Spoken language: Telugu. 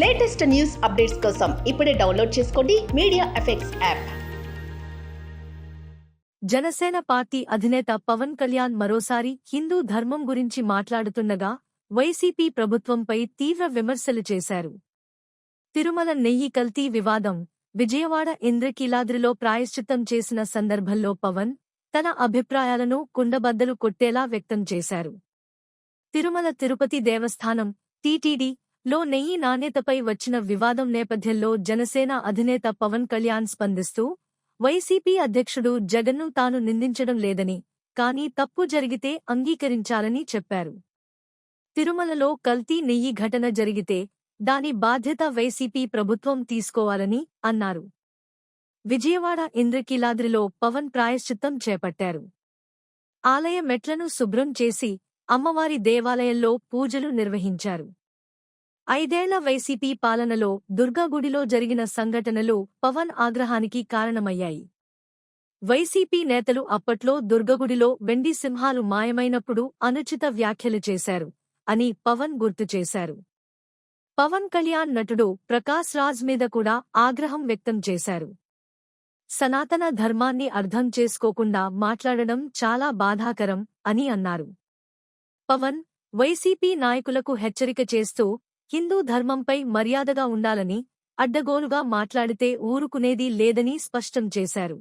లేటెస్ట్ న్యూస్ అప్డేట్స్ కోసం ఇప్పుడే డౌన్లోడ్ చేసుకోండి media effects app. Janasena party అధినేత పవన్ కళ్యాణ్ మరోసారి హిందూ ధర్మం గురించి మాట్లాడుతుండగా వైసీపీ ప్రభుత్వంపై తీవ్ర విమర్శలు చేశారు. తిరుమల నెయ్యి కల్తీ వివాదం, విజయవాడ ఇంద్రకీలాద్రిలో ప్రాయశ్చిత్తం చేసిన సందర్భంలో పవన్ తన అభిప్రాయాలను కుండబద్దలు కొట్టేలా వ్యక్తం చేశారు. తిరుమల తిరుపతి దేవస్థానం టీటీడీ లో నెయ్యి నాణ్యతపై వచ్చిన వివాదం నేపథ్యంలో జనసేన అధినేత పవన్ కళ్యాణ్ స్పందిస్తూ వైసీపీ అధ్యక్షుడు జగన్ను తాను నిందించడం లేదని, కానీ తప్పు జరిగితే అంగీకరించాలని చెప్పారు. తిరుమలలో కల్తీ నెయ్యి ఘటన జరిగితే దాని బాధ్యత వైసీపీ ప్రభుత్వం తీసుకోవాలని అన్నారు. విజయవాడ ఇంద్రకీలాద్రిలో పవన్ ప్రాయశ్చిత్తం చేపట్టారు. ఆలయ మెట్లను శుభ్రం చేసి అమ్మవారి దేవాలయంలో పూజలు నిర్వహించారు. 5 ఏళ్ల వైసీపీ పాలనలో దుర్గాగుడిలో జరిగిన సంఘటనలు పవన్ ఆగ్రహానికి కారణమయ్యాయి. వైసీపీ నేతలు అప్పట్లో దుర్గగుడిలో వెండి సింహాలు మాయమైనప్పుడు అనుచిత వ్యాఖ్యలు చేశారు అని పవన్ గుర్తు చేశారు. పవన్ కళ్యాణ్ నటుడు ప్రకాశ్ రాజ్ మీద కూడా ఆగ్రహం వ్యక్తం చేశారు. సనాతన ధర్మాన్ని అర్థం చేసుకోకుండా మాట్లాడడం చాలా బాధాకరం అని అన్నారు. పవన్ వైసీపీ నాయకులకు హెచ్చరిక చేస్తూ హిందూ ధర్మంపై మర్యాదగా ఉండాలని, అడ్డగోలుగా మాట్లాడితే ఊరుకునేది లేదని స్పష్టం చేశారు.